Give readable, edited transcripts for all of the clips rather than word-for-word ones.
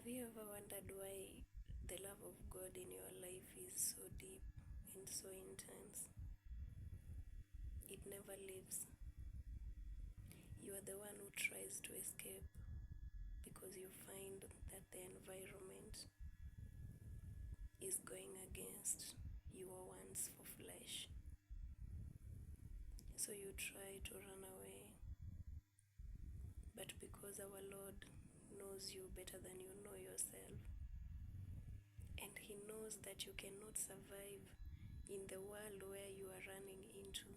Have you ever wondered why the love of God in your life is so deep and so intense? It never leaves. You are the one who tries to escape because you find that the environment is going against your wants for flesh. So you try to run away. But because our Lord knows you better than you know yourself, and He knows that you cannot survive in the world where you are running into,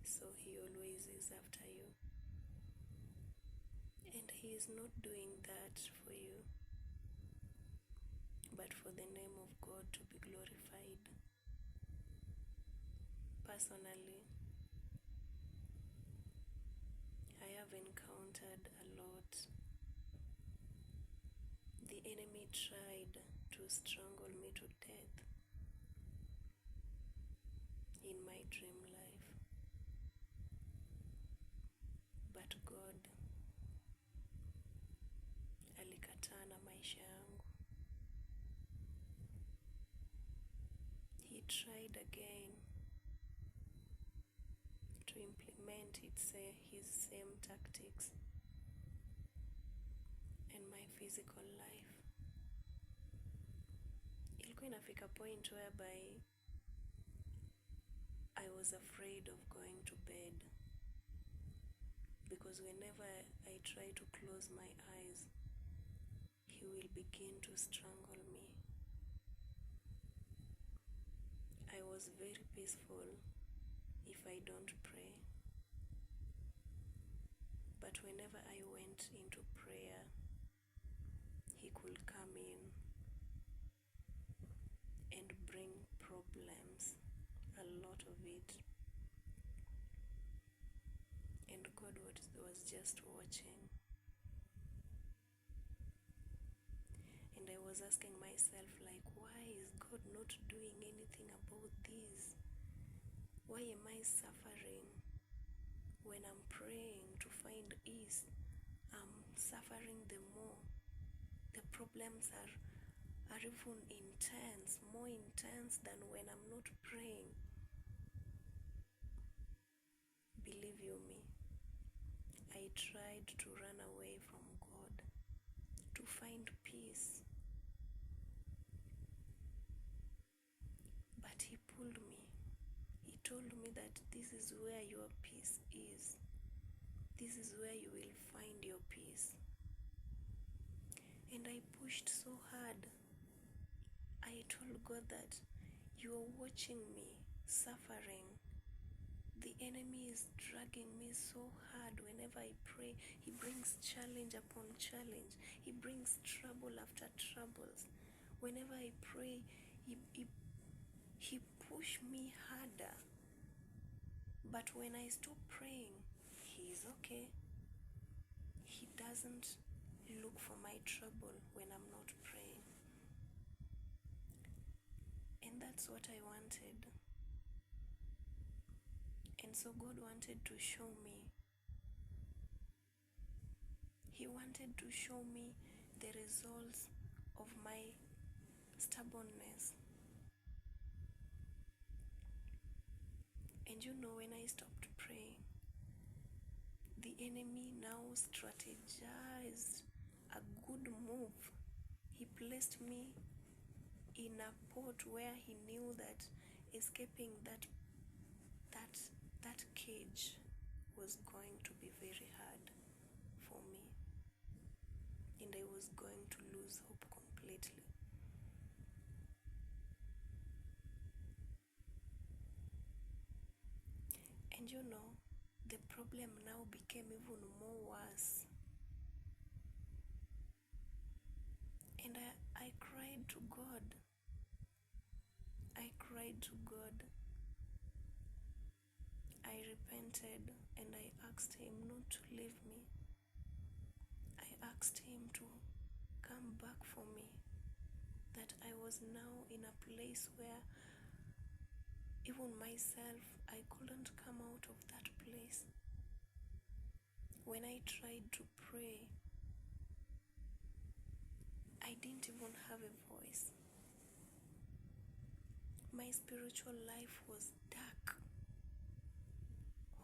so He always is after you. And He is not doing that for you, but for the name of God to be glorified. Personally, I have encountered a lot. The enemy tried to strangle me to death in my dream life, but God alikataa na maisha yangu. He tried again to implement his same tactics in my physical life. Ilikuwa inafika point whereby I was afraid of going to bed, because whenever I try to close my eyes, he will begin to strangle me. I was very peaceful if I don't pray, but whenever I went into prayer, he could come in and bring problems, a lot of it. And God was just watching. And I was asking myself, like, why is God not doing anything about this? Why am I suffering when I'm praying to find ease? I'm suffering the more. The problems are even intense, more intense than when I'm not praying. Believe you me, I tried to run away from God to find peace, but He pulled me. He told me that this is where your peace is. This is where you will find your peace. And I pushed so hard. I told God that you are watching me suffering. The enemy is dragging me so hard. Whenever I pray, he brings challenge upon challenge. He brings trouble after troubles. Whenever I pray, he push me harder. But when I stop praying, he is okay. He doesn't look for my trouble when I'm not praying. And that's what I wanted. And so God wanted to show me. He wanted to show me the results of my stubbornness. And you know, when I stopped praying, the enemy now strategized a good move. He placed me in a pot where he knew that escaping that cage was going to be very hard for me, and I was going to lose hope completely. And you know, the problem now became even more worse. And I cried to God. I cried to God. I repented and I asked Him not to leave me. I asked Him to come back for me. That I was now in a place where even myself, I couldn't come out of that place. When I tried to pray, I didn't even have a voice. My spiritual life was dark.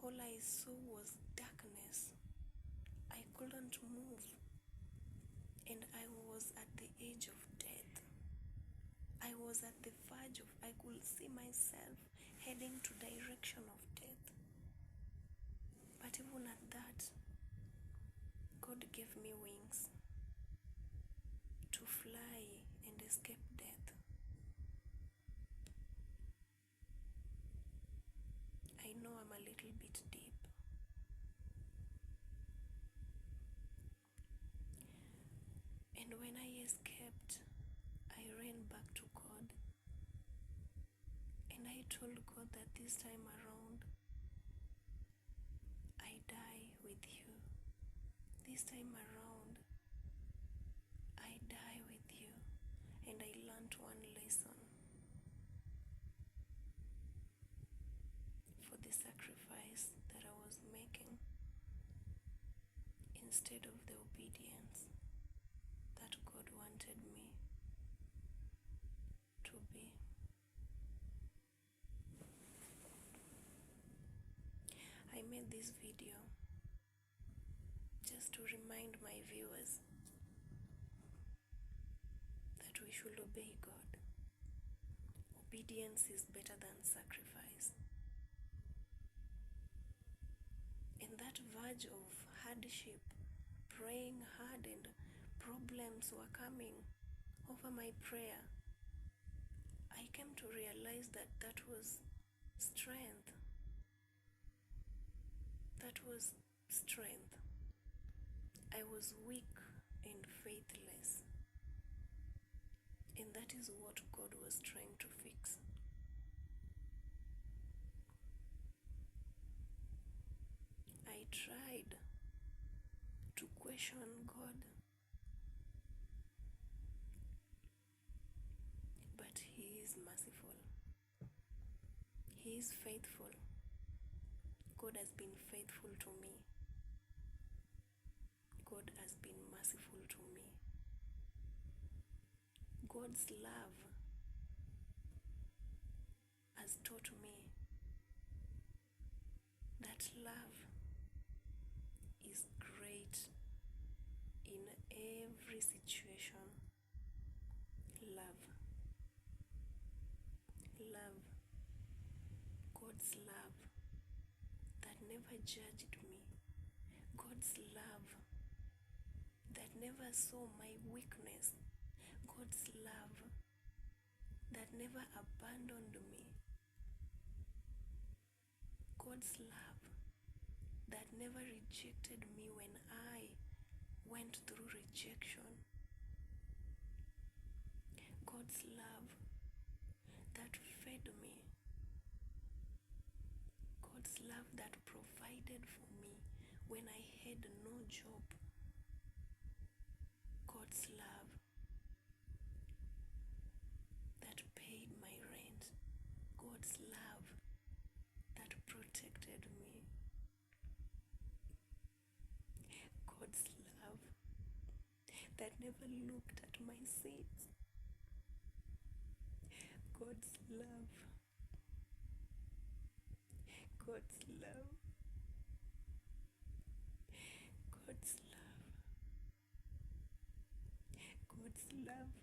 All I saw was darkness. I couldn't move, and I was at the edge of death. I was at the verge of, I could see myself heading to direction of death. But even at that, God gave me wings to fly and escape death. I know I'm a little bit deep. And when I escaped, I ran back to God. And I told God that this time around, I die with you. This time around, I die with you. And I learned one lesson for the sacrifice that I was making instead of the obedience that God wanted me to be. I made this video just to remind my viewers that we should obey God. Obedience is better than sacrifice. In that verge of hardship, praying hard and problems were coming over my prayer, I came to realize that that was strength. That was strength. I was weak and faithless. And that is what God was trying to fix. I tried to question God, but He is merciful. He is faithful. God has been faithful to me. God has been merciful to me. God's love has taught me that love is great in every situation. Love. Love. God's love that never judged me. God's love that never saw my weakness. God's love that never abandoned me. God's love that never rejected me when I went through rejection. God's love that fed me. God's love that provided for me when I had no job. God's love that paid my rent. God's love that protected me. God's love that never looked at my sins. God's love. God's love. God's love. God's love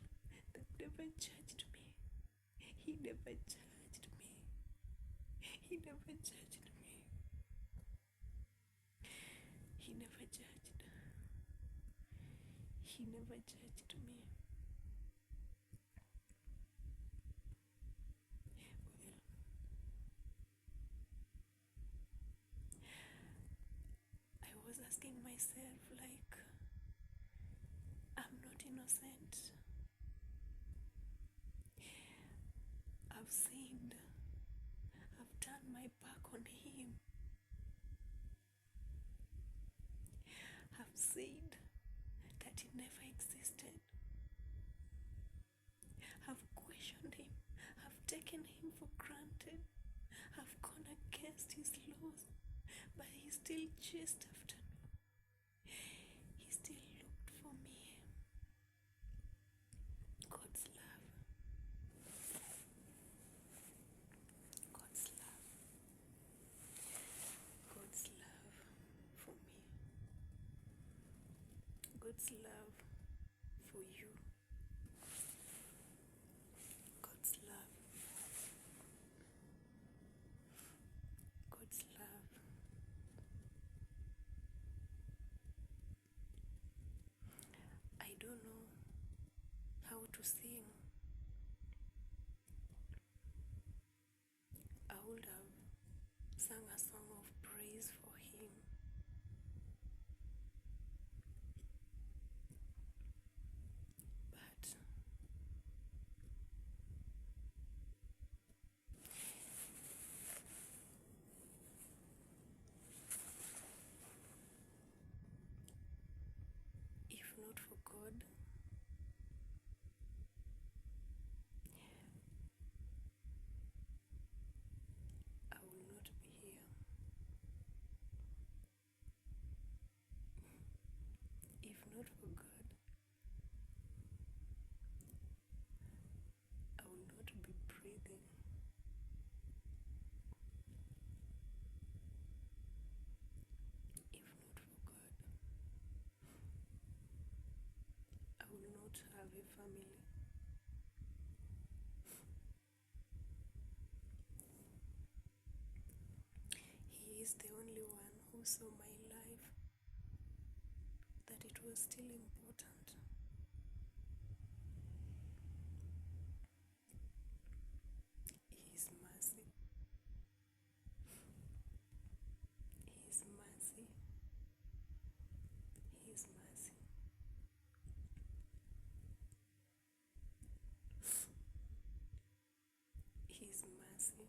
that never judged me. He never judged me. He never judged me. He never judged. He never judged me. Well, I was asking myself, like, I'm not innocent. I've sinned. I've turned my back on Him. I've said that He never existed. I've questioned Him. I've taken Him for granted. I've gone against His laws, but He still chased after me. He still looked for me. God's love for you. God's love. God's love. I don't know how to sing. I would have sung a song of praise for him. But if not for God, I will not be here. If not for God, I will not be breathing. If not for God, I will not have a family. He is the only one who saw my life, that it was still important. His mercy. His mercy. His mercy. His mercy.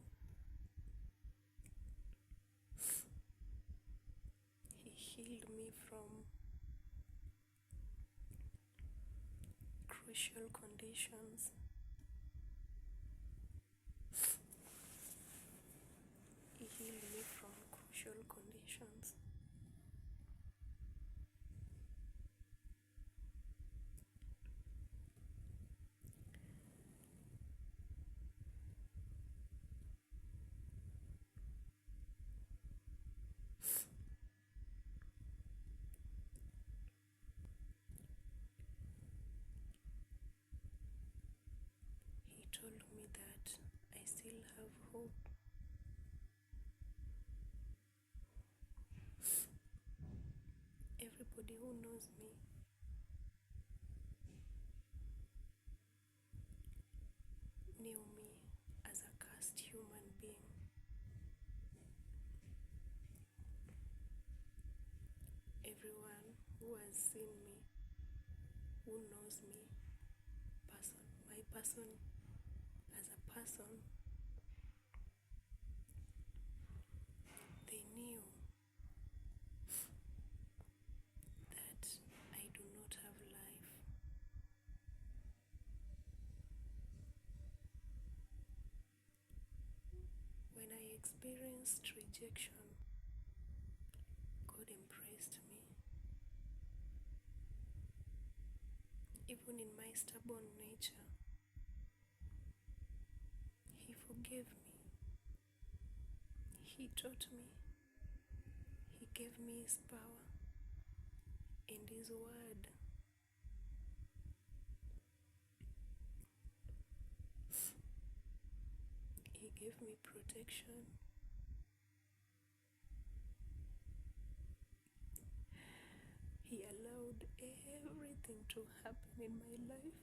He healed me from crucial conditions. He healed me from crucial conditions. He told me that I still have hope. Everybody who knows me knew me as a cursed human being. Everyone who has seen me, who knows me, my person as a person, they knew that I do not have life. When I experienced rejection, God embraced me. Even in my stubborn nature, He forgave me. He taught me. He gave me His power and His word. He gave me protection. He allowed everything to happen in my life.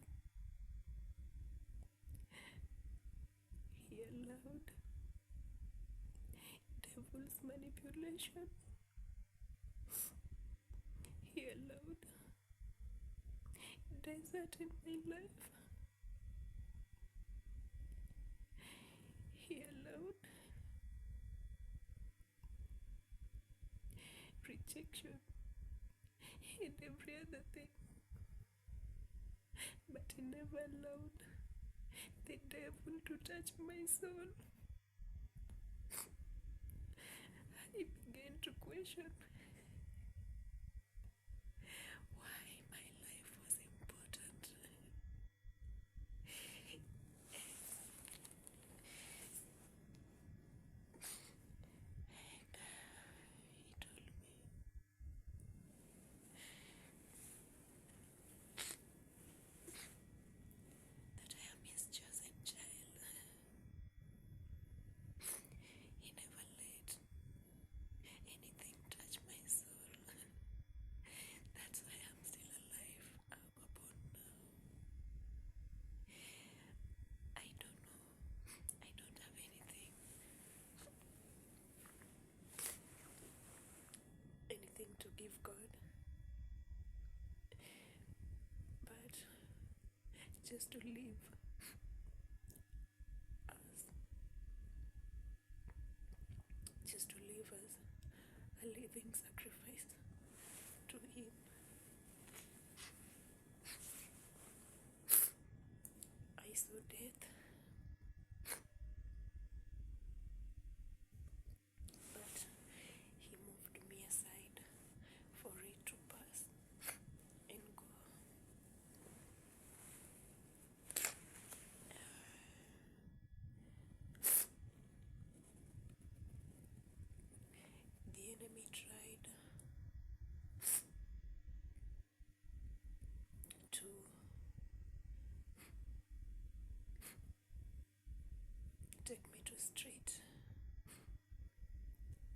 He allowed devil's manipulation. He allowed desert in my life. He allowed rejection and every other thing. But He never allowed the devil to touch my soul. I began to question why my life was important. He told me forgive God, but just to live as a living sacrifice to Him. I saw death, but He moved me aside for it to pass and go. The enemy tried to take me to street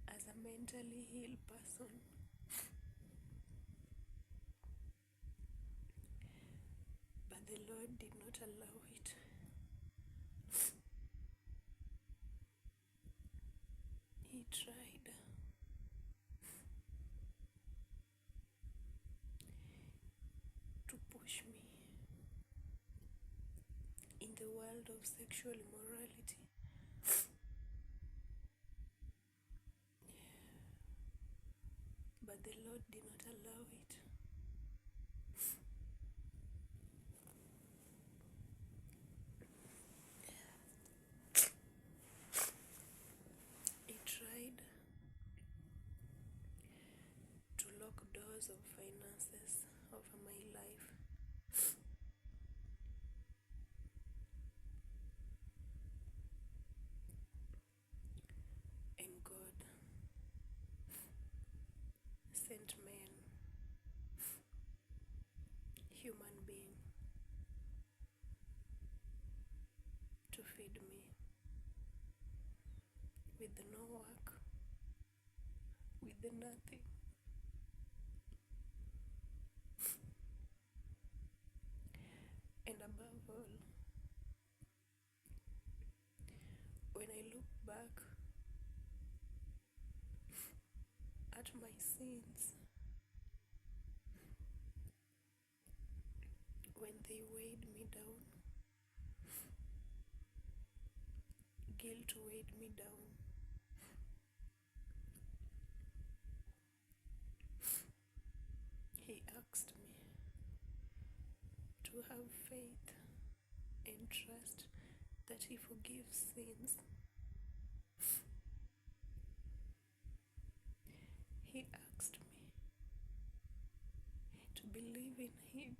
as a mentally ill person, but the Lord did not allow it. He tried to push me in the world of sexual immorality, but the Lord did not allow it. He tried to lock doors of finances over my life, and God sent men, human being, to feed me with no work, with nothing. And above all, when I look back at my sins, when they weighed me down, guilt weighed me down, He asked me to have faith and trust that He forgives sins. He asked me to believe in Him